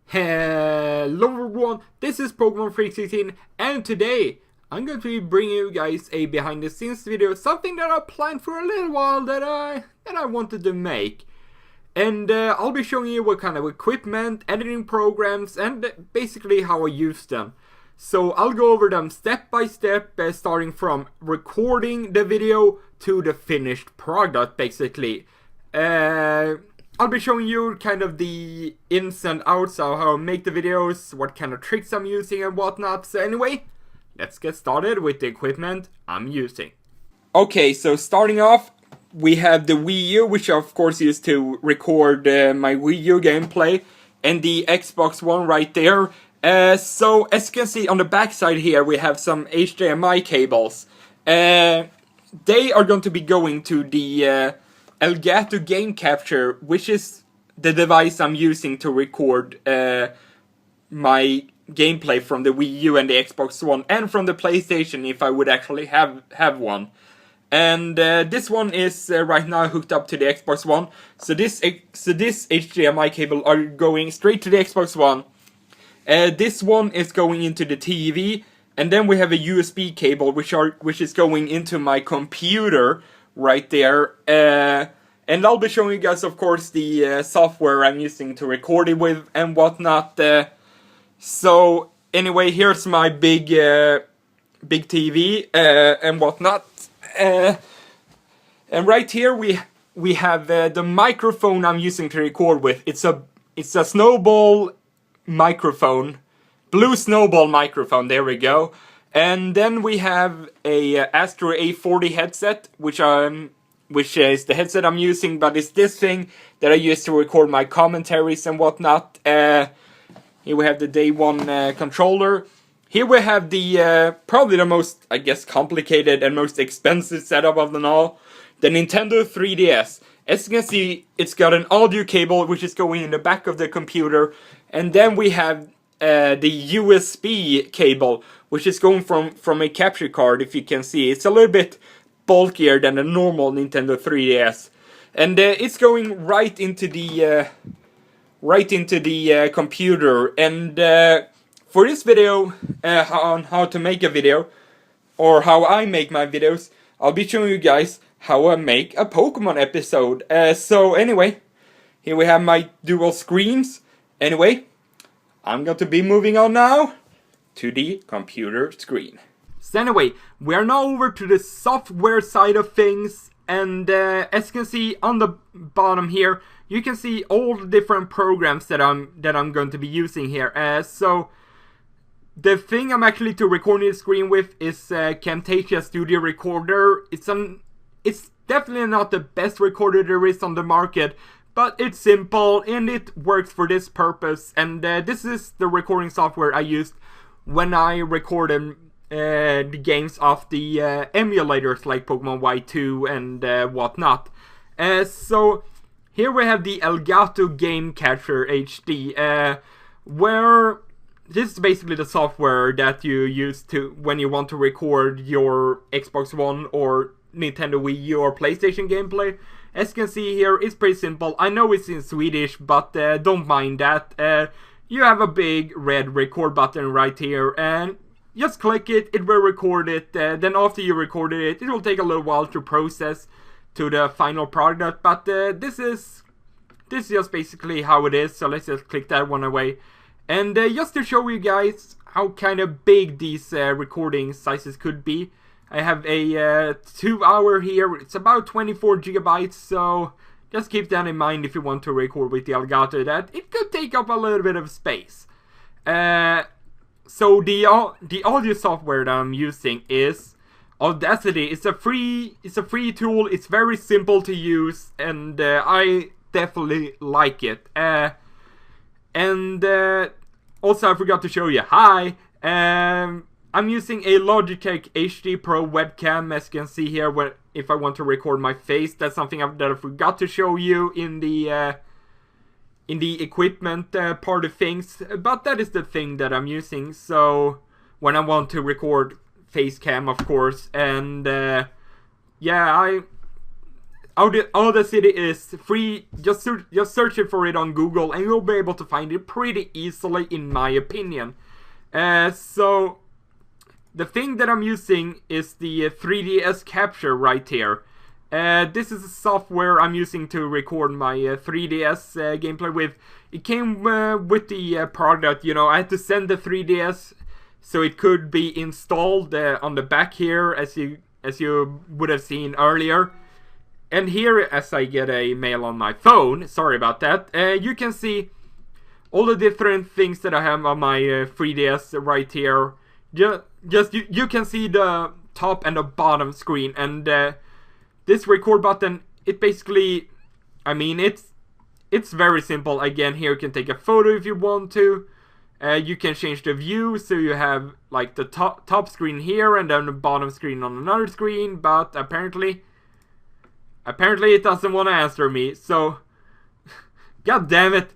Hello everyone, this is Pokemon Freak 16, and today I'm going to be bringing you guys a behind the scenes video, something that I planned for a little while that I wanted to make. And I'll be showing you what kind of equipment, editing programs, and basically how I use them. So I'll go over them step by step, starting from recording the video to the finished product, basically. I'll be showing you kind of the ins and outs of how I make the videos, what kind of tricks I'm using and whatnot. So anyway, let's get started with the equipment I'm using. Okay, so starting off, we have the Wii U, which I of course use to record my Wii U gameplay, and the Xbox One right there. So as you can see on the back side here, we have some HDMI cables. They are going to be going to the Elgato Game Capture, which is the device I'm using to record my gameplay from the Wii U and the Xbox One, and from the PlayStation if I would actually have one. And this one is right now hooked up to the Xbox One. So this HDMI cable are going straight to the Xbox One. This one is going into the TV, and then we have a USB cable which is going into my computer right there. And I'll be showing you guys, of course, the software I'm using to record it with and whatnot. So anyway, here's my big TV and whatnot. And right here we have the microphone I'm using to record with. It's a Snowball microphone, blue Snowball microphone. There we go. And then we have a Astro A40 headset, which is the headset I'm using, but it's this thing that I use to record my commentaries and whatnot. Here we have the Day 1 controller. Here we have the probably the most, I guess, complicated and most expensive setup of them all, the Nintendo 3DS. As you can see, it's got an audio cable which is going in the back of the computer, and then we have the USB cable, which is going from a capture card. If you can see, it's a little bit bulkier than a normal Nintendo 3DS, and it's going right into the computer. And for this video, on how to make a video, or how I make my videos, I'll be showing you guys how I make a Pokemon episode. So anyway, here we have my dual screens. Anyway, I'm going to be moving on now to the computer screen. So anyway, we are now over to the software side of things, and as you can see on the bottom here, you can see all the different programs that I'm going to be using here. So the thing I'm actually to recording the screen with is Camtasia Studio Recorder. It's definitely not the best recorder there is on the market, but it's simple and it works for this purpose. And this is the recording software I used when I recorded the games of the emulators like Pokemon Y2 and whatnot. So here we have the Elgato Game Capture HD, where this is basically the software that you use to when you want to record your Xbox One or Nintendo Wii U or PlayStation gameplay. As you can see here, it's pretty simple. I know it's in Swedish, but don't mind that. You have a big red record button right here, and just click it, it will record it. Then after you recorded it, it will take a little while to process to the final product. But this is just basically how it is. So let's just click that one away. And just to show you guys how kind of big these recording sizes could be, I have a 2 hour here. It's about 24 gigabytes, so just keep that in mind if you want to record with the Elgato, that it could take up a little bit of space. So the audio software that I'm using is Audacity. It's a free tool. It's very simple to use, and I definitely like it. And also I forgot to show you. Hi. I'm using a Logitech HD Pro webcam, as you can see here. If I want to record my face, that's something that I forgot to show you in the equipment part of things. But that is the thing that I'm using. So when I want to record face cam, of course. And yeah, Audacity is free. Just search it for it on Google, and you'll be able to find it pretty easily, in my opinion. So the thing that I'm using is the 3ds Capture right here. This is a software I'm using to record my 3ds gameplay with. It came with the product, you know. I had to send the 3ds so it could be installed on the back here, as you would have seen earlier. And here, as I get a mail on my phone, sorry about that, you can see all the different things that I have on my 3ds right here. You can see the top and the bottom screen, and this record button, it basically, I mean, it's very simple. Again, here you can take a photo if you want to. You can change the view, so you have like the top screen here and then the bottom screen on another screen, but apparently it doesn't want to answer me, so god damn it.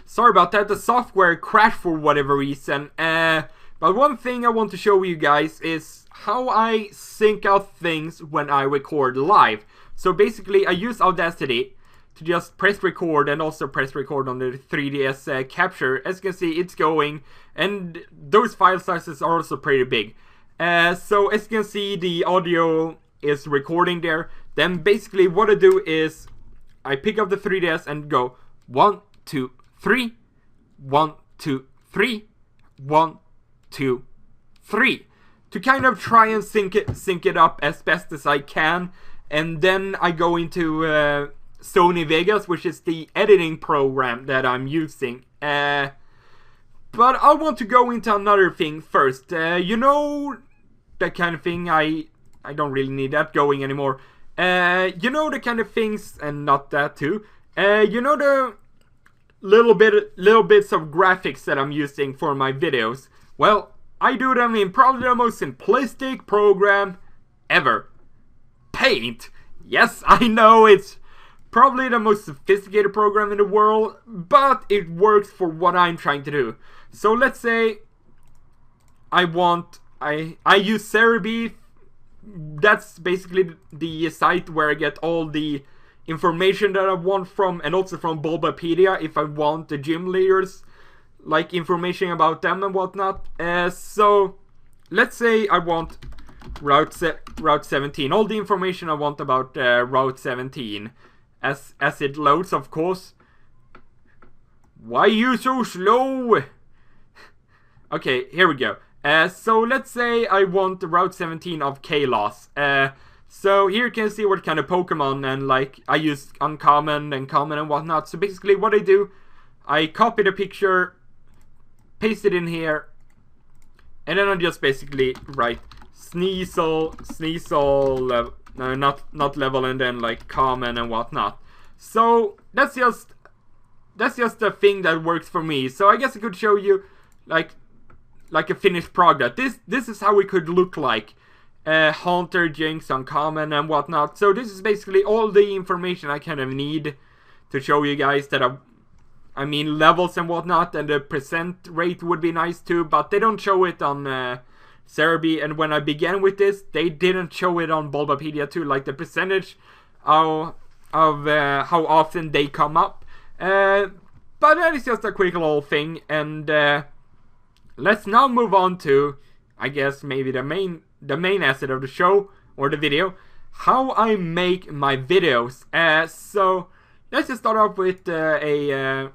Sorry about that, the software crashed for whatever reason. But one thing I want to show you guys is how I sync out things when I record live. So basically I use Audacity to just press record, and also press record on the 3ds Capture. As you can see, it's going, and those file sizes are also pretty big. So as you can see, the audio is recording there. Then basically what I do is I pick up the 3ds and go 1, 2, 3, 1, 2, 3, 1, 2, 3, to kind of try and sync it up as best as I can. And then I go into Sony Vegas, which is the editing program that I'm using. But I want to go into another thing first. You know, that kind of thing, I don't really need that going anymore. You know, the kind of things, and not that too. You know, the little bits of graphics that I'm using for my videos. Well, I do them in probably the most simplistic program ever. Paint. Yes, I know it's probably the most sophisticated program in the world, but it works for what I'm trying to do. So let's say I use Cerebi. That's basically the site where I get all the information that I want from, and also from Bulbapedia if I want the gym leaders, like information about them and whatnot. So let's say I want Route 17, all the information I want about Route 17, as it loads, of course. Why are you so slow? Okay, here we go. So let's say I want the Route 17 of Kalos. So here you can see what kind of Pokemon, and like I use uncommon and common and whatnot. So basically what I do, I copy the picture, paste it in here, and then I just basically write Sneasel, not level, and then like common and whatnot. So that's just the thing that works for me. So I guess I could show you like a finished product. This is how it could look like. Haunter, Jinx, uncommon and whatnot. So this is basically all the information I kind of need to show you guys that I mean levels and whatnot, and the percent rate would be nice too, but they don't show it on Cerebi, and when I began with this, they didn't show it on Bulbapedia too, like the percentage of how often they come up. But that is just a quick little thing, and let's now move on to, I guess, maybe the main asset of the show, or the video, how I make my videos. So let's just start off with a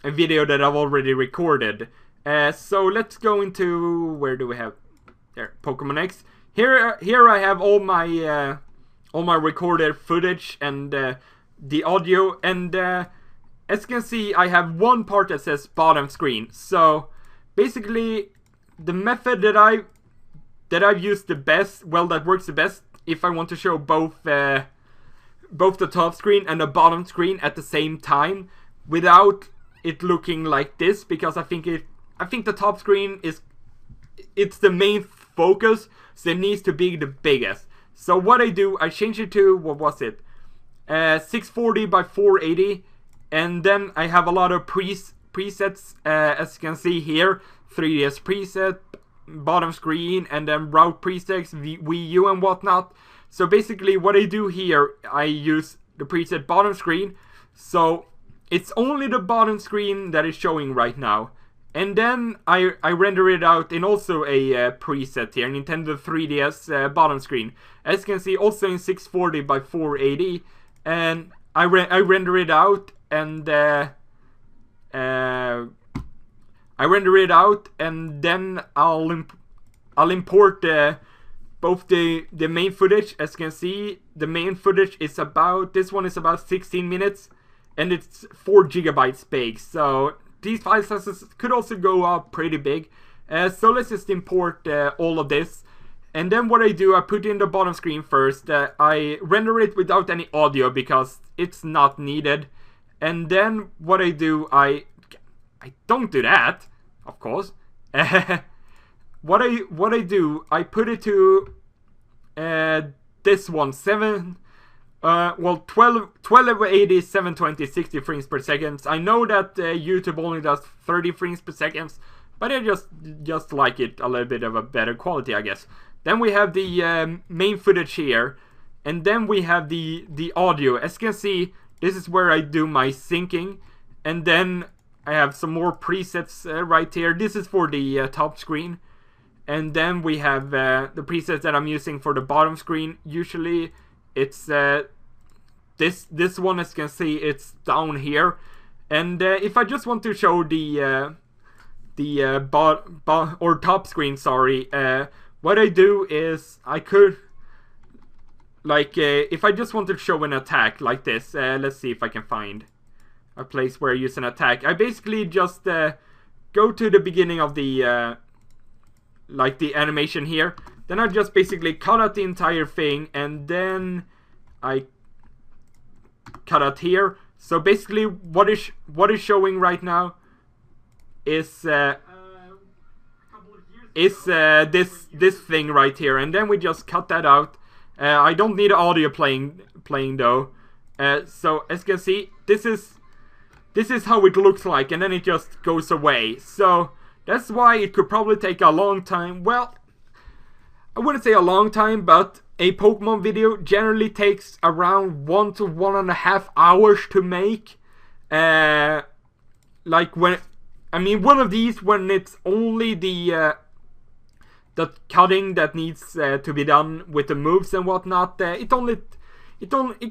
video that I've already recorded. So let's go into, where do we have, there, Pokemon X. Here I have all my recorded footage and the audio, and as you can see, I have one part that says bottom screen. So basically, the method that I've used the best, well, that works the best if I want to show both the top screen and the bottom screen at the same time without it looking like this, because I think the top screen it's the main focus, so it needs to be the biggest. So what I do, I change it to, what was it, 640 by 480, and then I have a lot of presets, as you can see here, 3ds preset, bottom screen, and then route presets, Wii U and whatnot. So basically what I do here, I use the preset bottom screen, so it's only the bottom screen that is showing right now. And then I render it out in also a preset here, Nintendo 3DS bottom screen. As you can see, also in 640 by 480, and I render it out, and I render it out, and then I'll import both the main footage. As you can see, the main footage is about, this one is about 16 minutes, and it's 4 gigabytes big. So these file sizes could also go up pretty big. So let's just import all of this. And then what I do, I put in the bottom screen first. I render it without any audio because it's not needed. And then what I do, I don't do that, of course. What I do, I put it to this one, 1280, 720, 60 frames per second. I know that YouTube only does 30 frames per second, but I just like it a little bit of a better quality, I guess. Then we have the main footage here, and then we have the audio. As you can see, this is where I do my syncing, and then I have some more presets right here. This is for the top screen, and then we have the presets that I'm using for the bottom screen. Usually it's this one, as you can see, it's down here. And if I just want to show the top screen, sorry, what I do is I could, like, if I just want to show an attack like this, let's see if I can find a place where I use an attack. I basically just go to the beginning of the like the animation here. Then I just basically cut out the entire thing, and then I cut out here. So basically what is showing right now is this thing right here, and then we just cut that out. I don't need audio playing though. So as you can see, this is how it looks like, and then it just goes away. So that's why it could probably take a long time. Well, I wouldn't say a long time, but a Pokemon video generally takes around 1 to 1.5 hours to make. Like one of these, when it's only the cutting that needs to be done with the moves and whatnot, it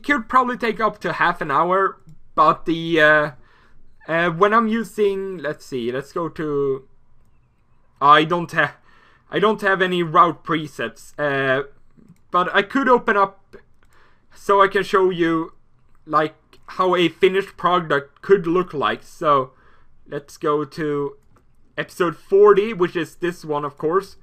could probably take up to half an hour. But the when I'm using, let's see, let's go to, I don't have any route presets, but I could open up so I can show you like how a finished product could look like. So let's go to episode 40, which is this one, of course.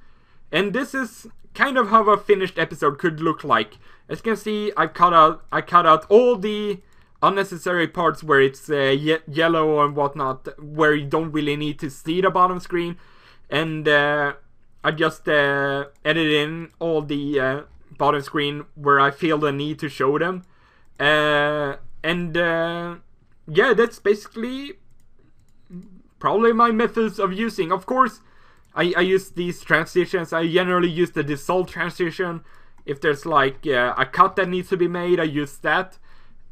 And this is kind of how a finished episode could look like. As you can see, I cut out all the unnecessary parts where it's yellow and whatnot, where you don't really need to see the bottom screen. And I just edit in all the bottom screen where I feel the need to show them. Yeah, that's basically probably my methods of using. Of course, I use these transitions. I generally use the dissolve transition. If there's like a cut that needs to be made, I use that.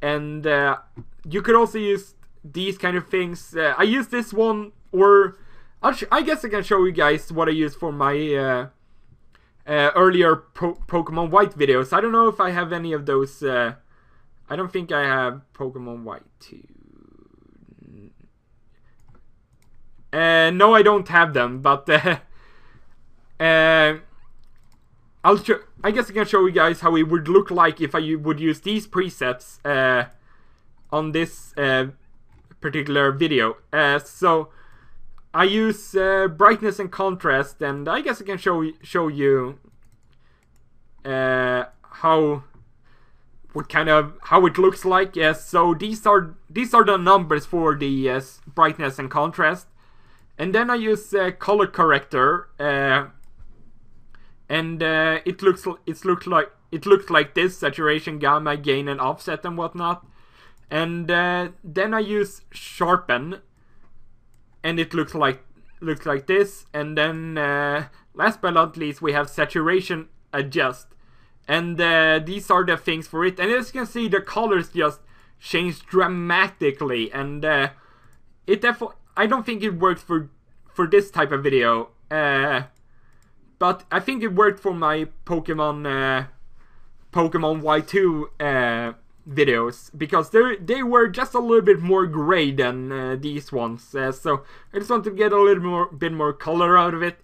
And you could also use these kind of things. I use this one, or I guess I can show you guys what I use for my earlier Pokemon White videos. I don't know if I have any of those. I don't think I have Pokemon White 2. No, I don't have them, but I guess I can show you guys how it would look like if I would use these presets on this particular video. So I use brightness and contrast, and I guess I can show you how it looks like. So these are the numbers for the brightness and contrast. And then I use color corrector, and it looks like this: saturation, gamma, gain, and offset, and whatnot. And then I use sharpen, and it looks like this. And then last but not least, we have saturation adjust, And these are the things for it. And as you can see, the colors just changed dramatically. And it definitely, I don't think it worked for this type of video. But I think it worked for my Pokemon Y2 videos, because they were just a little bit more gray than these ones. So I just want to get a little bit more color out of it.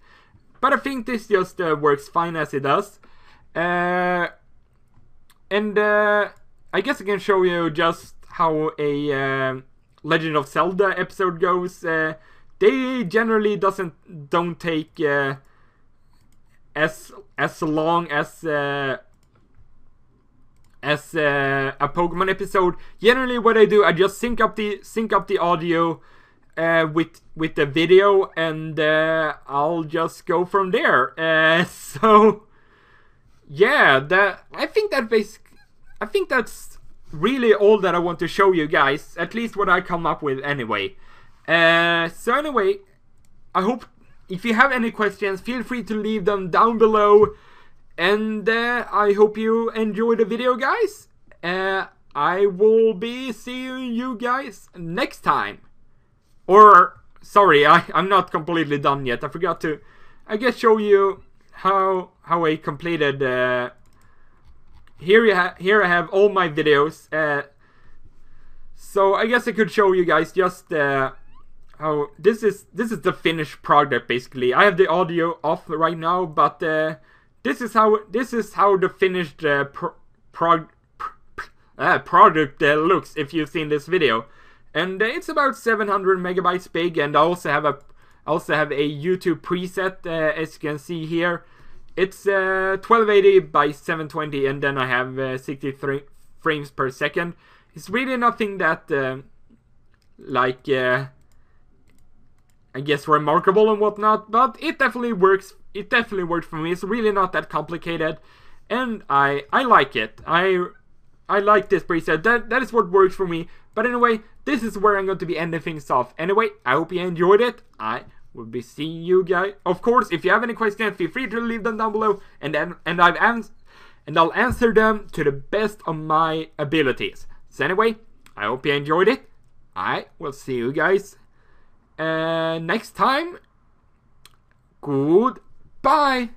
But I think this just works fine as it does. I guess I can show you just how a Legend of Zelda episode goes. They generally don't take as long as a Pokemon episode. Generally, what I do, I just sync up the audio with the video, and I'll just go from there. So yeah, I think that's really all that I want to show you guys. At least what I come up with anyway. So anyway, I hope if you have any questions, feel free to leave them down below. And I hope you enjoy the video, guys. I will be seeing you guys next time. Or, sorry, I'm not completely done yet. I forgot to, I guess, show you how I completed. Here I have all my videos. So I guess I could show you guys just how this is the finished product basically. I have the audio off right now, but this is how the finished product looks if you've seen this video. And it's about 700 megabytes big, and I also have a YouTube preset, as you can see here. It's 1280 by 720, and then I have 63 frames per second. It's really nothing that I guess remarkable and whatnot, but it definitely works. It definitely worked for me. It's really not that complicated, and I like it. I like this preset. That is what works for me. But anyway, this is where I'm going to be ending things off. Anyway, I hope you enjoyed it. I will be seeing you guys. Of course, if you have any questions, feel free to leave them down below, and I'll answer them to the best of my abilities. So anyway, I hope you enjoyed it. I will see you guys next time. Goodbye.